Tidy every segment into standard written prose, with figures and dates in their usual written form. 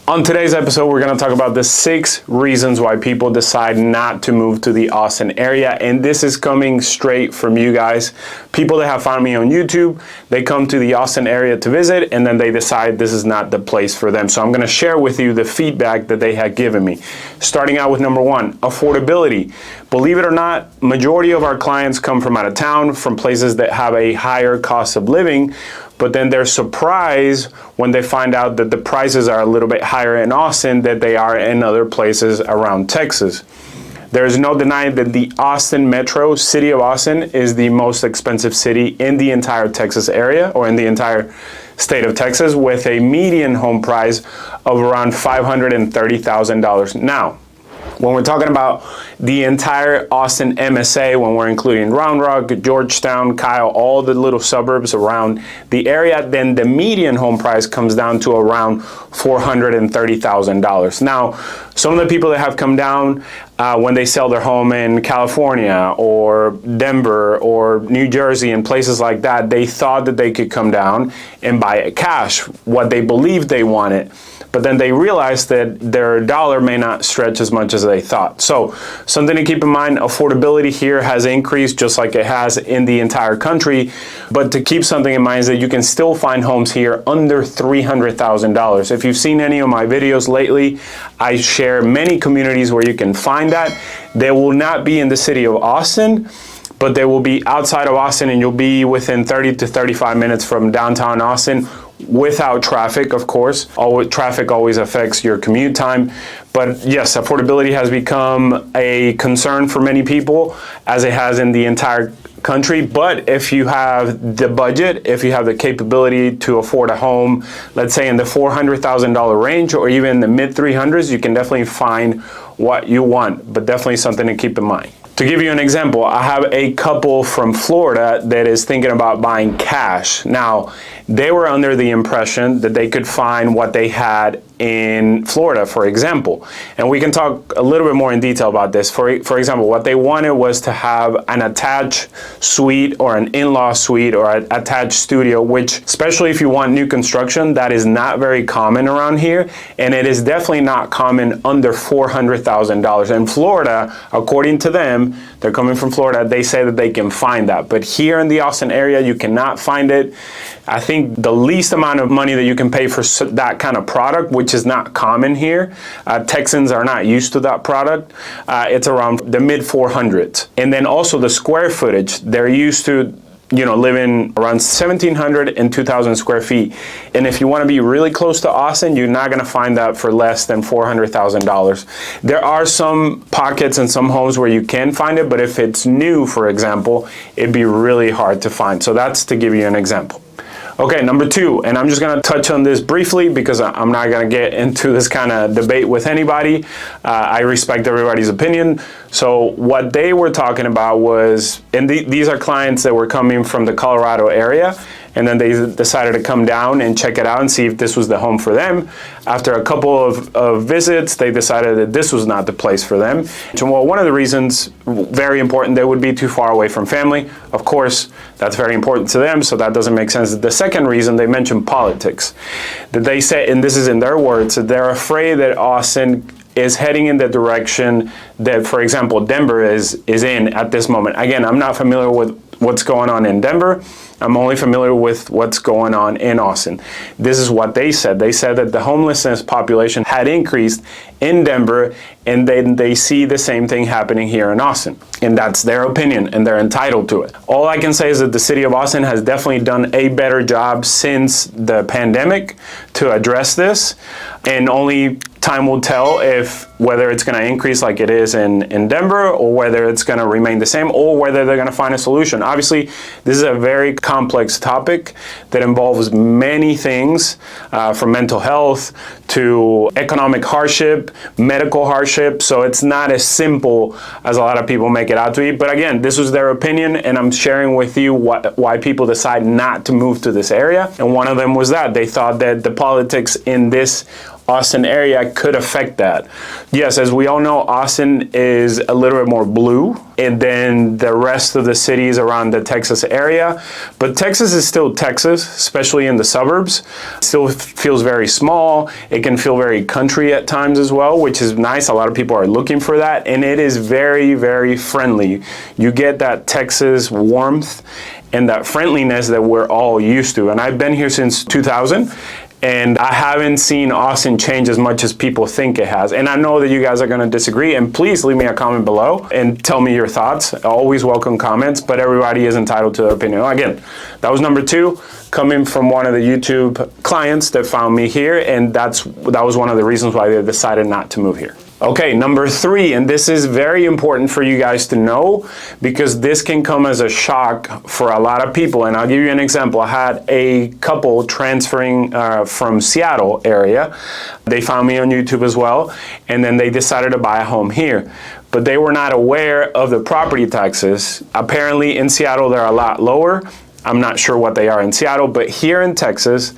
On today's episode, we're going to talk about the 6 reasons why people decide not to move to the Austin area. And this is coming straight from you guys. People that have found me on YouTube, they come to the Austin area to visit, and then they decide this is not the place for them. So I'm going to share with you the feedback that they had given me. Starting out with number 1, affordability. Believe it or not, majority of our clients come from out of town, from places that have a higher cost of living. But then they're surprised when they find out that the prices are a little bit higher in Austin than they are in other places around Texas. There's no denying that the Austin metro, city of Austin, is the most expensive city in the entire Texas area, or in the entire state of Texas, with a median home price of around $530,000. Now, when we're talking about the entire Austin MSA, when we're including Round Rock, Georgetown, Kyle, all the little suburbs around the area, then the median home price comes down to around $430,000. Now, some of the people that have come down when they sell their home in California or Denver or New Jersey and places like that, they thought that they could come down and buy it cash, what they believed they wanted. But then they realized that their dollar may not stretch as much as they thought. So something to keep in mind, affordability here has increased just like it has in the entire country. But to keep something in mind is that you can still find homes here under $300,000. If you've seen any of my videos lately, I share many communities where you can find that. They will not be in the city of Austin, but they will be outside of Austin, and you'll be within 30 to 35 minutes from downtown Austin, without traffic, of course. Traffic always affects your commute time. But yes, affordability has become a concern for many people, as it has in the entire country. But if you have the budget, if you have the capability to afford a home, let's say in the $400,000 range, or even the mid 300s, you can definitely find what you want, but definitely something to keep in mind. To give you an example, I have a couple from Florida that is thinking about buying cash. Now, they were under the impression that they could find what they had in Florida, for example. And we can talk a little bit more in detail about this. For example, what they wanted was to have an attached suite or an in-law suite or an attached studio, which, especially if you want new construction, that is not very common around here. And it is definitely not common under $400,000. In Florida, according to them, they're coming from Florida, they say that they can find that. But here in the Austin area, you cannot find it. I think the least amount of money that you can pay for that kind of product, which is not common here, Texans are not used to that product, it's around the mid 400s. And then also the square footage, they're used to living around 1,700 and 2,000 square feet. And if you want to be really close to Austin, you're not going to find that for less than $400,000. There are some pockets and some homes where you can find it, but if it's new, for example, it'd be really hard to find. So that's to give you an example. Okay, number 2, and I'm just going to touch on this briefly because I'm not going to get into this kind of debate with anybody. I respect everybody's opinion. So what they were talking about was, and these are clients that were coming from the Colorado area, and then they decided to come down and check it out and see if this was the home for them. After a couple of visits, they decided that this was not the place for them. And well, one of the reasons, very important, they would be too far away from family. Of course, that's very important to them, so that doesn't make sense. The second reason, they mentioned politics. That they say, and this is in their words, that they're afraid that Austin is heading in the direction that, for example, Denver is in at this moment. Again, I'm not familiar with what's going on in Denver. I'm only familiar with what's going on in Austin. This is what they said. They said that the homelessness population had increased in Denver, and then they see the same thing happening here in Austin. And that's their opinion, and they're entitled to it. All I can say is that the city of Austin has definitely done a better job since the pandemic to address this, and only time will tell whether it's going to increase like it is in Denver, or whether it's going to remain the same, or whether they're going to find a solution. Obviously, this is a very complex topic that involves many things, from mental health to economic hardship, medical hardship. So it's not as simple as a lot of people make it out to be. But again, this was their opinion, and I'm sharing with you why people decide not to move to this area. And one of them was that they thought that the politics in this Austin area could affect that. Yes, as we all know, Austin is a little bit more blue, and then the rest of the cities around the Texas area. But Texas is still Texas, especially in the suburbs. It still feels very small. It can feel very country at times as well, which is nice. A lot of people are looking for that, and it is very, very friendly. You get that Texas warmth and that friendliness that we're all used to. And I've been here since 2000. And I haven't seen Austin change as much as people think it has. And I know that you guys are going to disagree. And please leave me a comment below and tell me your thoughts. I always welcome comments, but everybody is entitled to their opinion. Again, that was number 2, coming from one of the YouTube clients that found me here. And that was one of the reasons why they decided not to move here. Okay, number 3, and this is very important for you guys to know because this can come as a shock for a lot of people. And I'll give you an example. I had a couple transferring from Seattle area. They found me on YouTube as well, and then they decided to buy a home here. But they were not aware of the property taxes. Apparently in Seattle, they're a lot lower. I'm not sure what they are in Seattle, but here in Texas,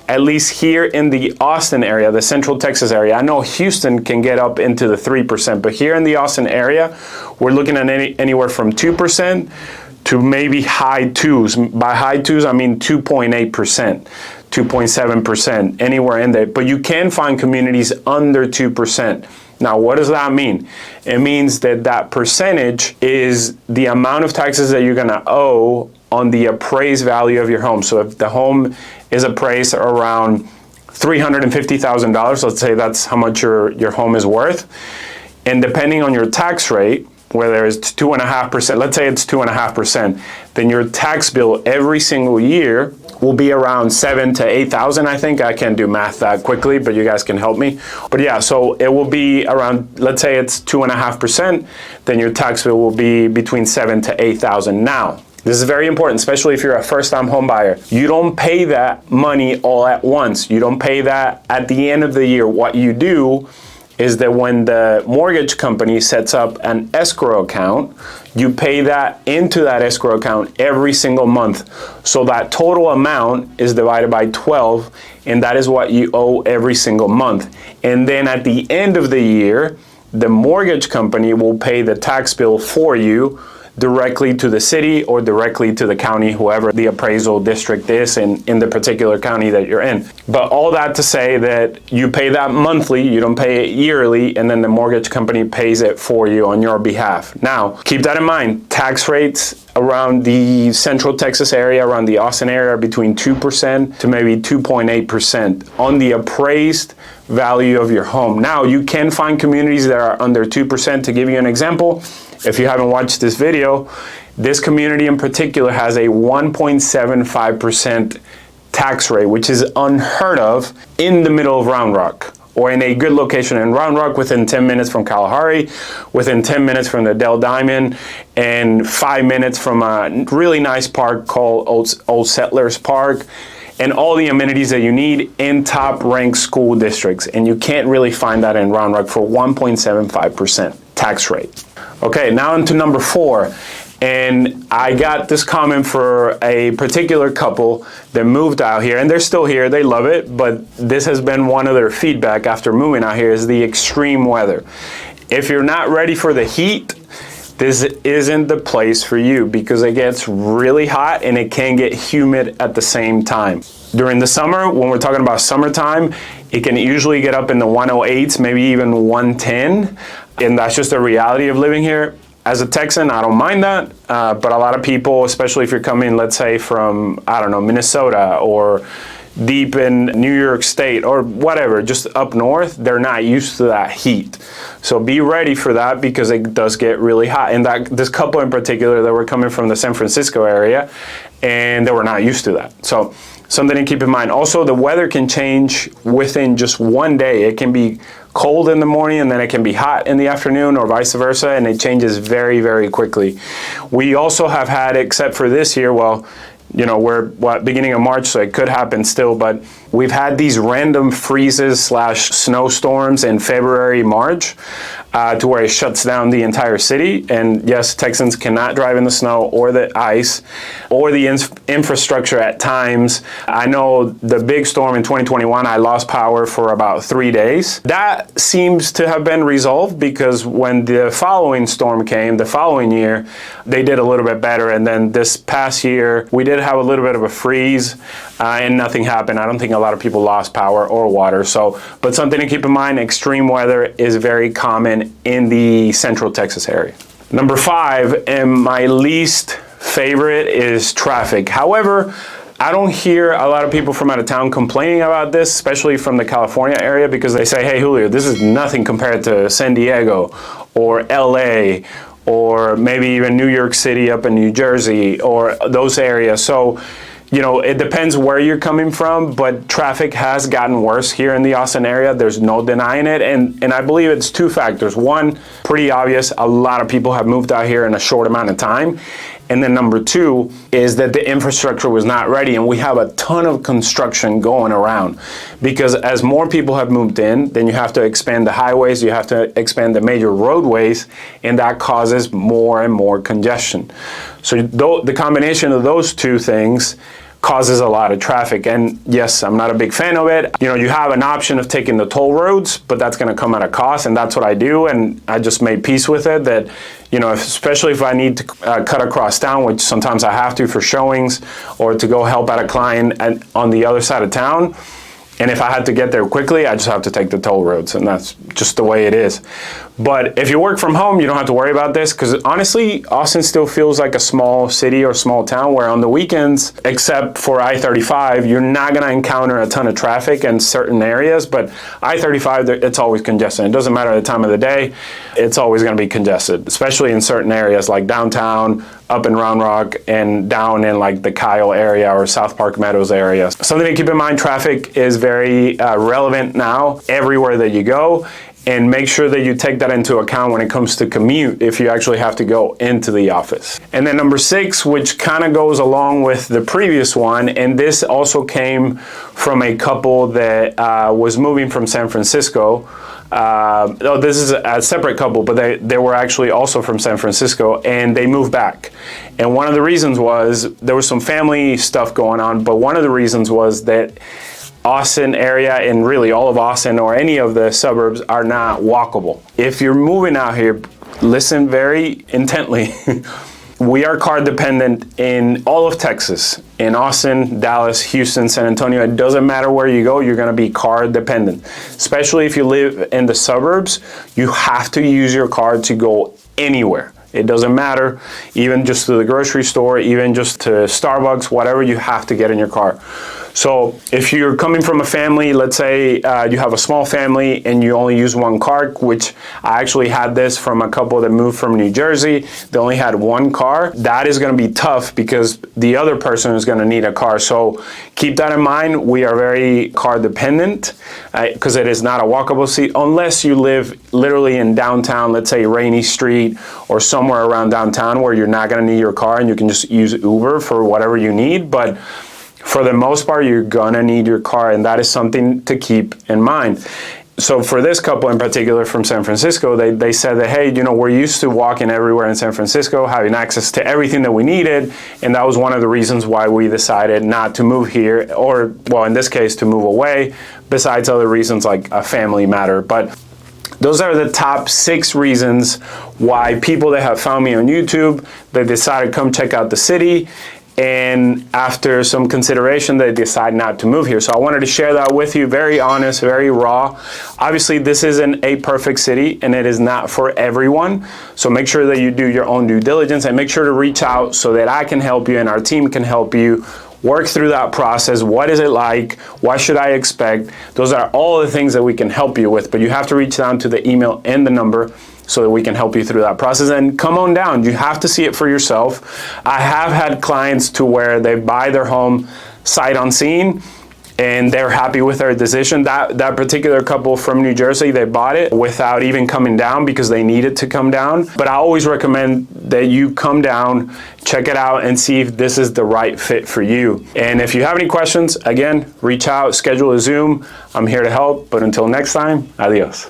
at least here in the Austin area, the Central Texas area, I know Houston can get up into the 3%, but here in the Austin area, we're looking at anywhere from 2% to maybe high 2s. By high 2s, I mean 2.8%, 2.7%, anywhere in there. But you can find communities under 2%. Now, what does that mean? It means that that percentage is the amount of taxes that you're gonna owe on the appraised value of your home. So if the home is appraised around $350,000, let's say that's how much your home is worth, and depending on your tax rate, whether it's 2.5%, let's say it's 2.5%, then your tax bill every single year will be around $7,000 to $8,000. I think I can't do math that quickly, but you guys can help me. But yeah, so it will be around, let's say it's 2.5%, then your tax bill will be between $7,000 to $8,000. Now, this is very important, especially if you're a first-time home buyer. You don't pay that money all at once. You don't pay that at the end of the year. What you do is that when the mortgage company sets up an escrow account, you pay that into that escrow account every single month. So that total amount is divided by 12, and that is what you owe every single month. And then at the end of the year, the mortgage company will pay the tax bill for you directly to the city or directly to the county, whoever the appraisal district is in the particular county that you're in. But all that to say that you pay that monthly, you don't pay it yearly, and then the mortgage company pays it for you on your behalf. Now, keep that in mind. Tax rates around the Central Texas area, around the Austin area, are between 2% to maybe 2.8% on the appraised value of your home. Now, you can find communities that are under 2%. To give you an example, if you haven't watched this video, this community in particular has a 1.75% tax rate, which is unheard of in the middle of Round Rock, or in a good location in Round Rock, within 10 minutes from Kalahari, within 10 minutes from the Dell Diamond, and 5 minutes from a really nice park called Old Settlers Park, and all the amenities that you need in top-ranked school districts. And you can't really find that in Round Rock for 1.75% tax rate. Okay, now into number 4. And I got this comment for a particular couple that moved out here, and they're still here, they love it, but this has been one of their feedback after moving out here, is the extreme weather. If you're not ready for the heat, this isn't the place for you, because it gets really hot and it can get humid at the same time. During the summer, when we're talking about summertime, it can usually get up in the 108s, maybe even 110, and that's just the reality of living here. As a Texan, I don't mind that, but a lot of people, especially if you're coming, let's say from, I don't know, Minnesota or deep in New York State or whatever, just up north, they're not used to that heat. So be ready for that, because it does get really hot. And this couple in particular, that were coming from the San Francisco area, and they were not used to that. So something to keep in mind. Also, the weather can change within just one day. It can be cold in the morning and then it can be hot in the afternoon, or vice versa, and it changes very, very quickly. We also have had, except for this year, well, you know, we're beginning of March, so it could happen still, but we've had these random freezes / snowstorms in February, March, to where it shuts down the entire city. And yes, Texans cannot drive in the snow or the ice or the infrastructure at times. I know the big storm in 2021, I lost power for about 3 days. That seems to have been resolved because when the following storm came, the following year, they did a little bit better. And then this past year, we did have a little bit of a freeze and nothing happened. I don't think a lot of people lost power or water. But something to keep in mind, extreme weather is very common in the Central Texas area. Number 5, and my least favorite, is traffic. However, I don't hear a lot of people from out of town complaining about this, especially from the California area, because they say, hey, Julio, this is nothing compared to San Diego or LA or maybe even New York City up in New Jersey or those areas. So, it depends where you're coming from, but traffic has gotten worse here in the Austin area. There's no denying it. And I believe it's 2 factors. One, pretty obvious, a lot of people have moved out here in a short amount of time. And then number 2 is that the infrastructure was not ready, and we have a ton of construction going around. Because as more people have moved in, then you have to expand the highways, you have to expand the major roadways, and that causes more and more congestion. So the combination of those 2 things causes a lot of traffic. And yes, I'm not a big fan of it. You have an option of taking the toll roads, but that's going to come at a cost, and that's what I do. And I just made peace with it that, especially if I need to cut across town, which sometimes I have to for showings or to go help out a client on the other side of town. And if I had to get there quickly, I just have to take the toll roads, and that's just the way it is. But if you work from home, you don't have to worry about this, because honestly, Austin still feels like a small city or small town where on the weekends, except for I-35, you're not going to encounter a ton of traffic in certain areas, but I-35, it's always congested. It doesn't matter the time of the day, it's always going to be congested, especially in certain areas like downtown, up in Round Rock, and down in like the Kyle area or South Park Meadows area. Something to keep in mind, traffic is very relevant now everywhere that you go, and make sure that you take that into account when it comes to commute if you actually have to go into the office. And then number 6, which kind of goes along with the previous one, and this also came from a couple that was moving from San Francisco. This is a separate couple, but they were actually also from San Francisco, and they moved back. And one of the reasons was there was some family stuff going on, but one of the reasons was that Austin area, and really all of Austin or any of the suburbs, are not walkable. If you're moving out here, listen very intently. We are car dependent in all of Texas, in Austin, Dallas, Houston, San Antonio. It doesn't matter where you go, you're going to be car dependent. Especially if you live in the suburbs, you have to use your car to go anywhere. It doesn't matter, even just to the grocery store, even just to Starbucks, whatever, you have to get in your car. So if you're coming from a family, let's say you have a small family and you only use one car, which I actually had this from a couple that moved from New Jersey. They only had one car. That is going to be tough because the other person is going to need a car. So keep that in mind. We are very car dependent because it is not a walkable seat unless you live literally in downtown, let's say Rainy Street or somewhere around downtown where you're not going to need your car and you can just use Uber for whatever you need. But for the most part, you're gonna need your car, and that is something to keep in mind. So for this couple in particular from San Francisco, they said that, hey, we're used to walking everywhere in San Francisco, having access to everything that we needed, and that was one of the reasons why we decided not to move here, or, well, in this case, to move away, besides other reasons like a family matter. But those are the top 6 reasons why people that have found me on YouTube, they decided to come check out the city, and after some consideration, they decide not to move here. So I wanted to share that with you, very honest, very raw. Obviously, this isn't a perfect city, and it is not for everyone. So make sure that you do your own due diligence, and make sure to reach out so that I can help you and our team can help you work through that process. What is it like? What should I expect? Those are all the things that we can help you with, but you have to reach down to the email and the number so that we can help you through that process. And come on down, you have to see it for yourself. I have had clients to where they buy their home sight unseen, and they're happy with their decision. That particular couple from New Jersey, they bought it without even coming down because they needed to come down. But I always recommend that you come down, check it out, and see if this is the right fit for you. And if you have any questions, again, reach out, schedule a Zoom. I'm here to help. But until next time, adios.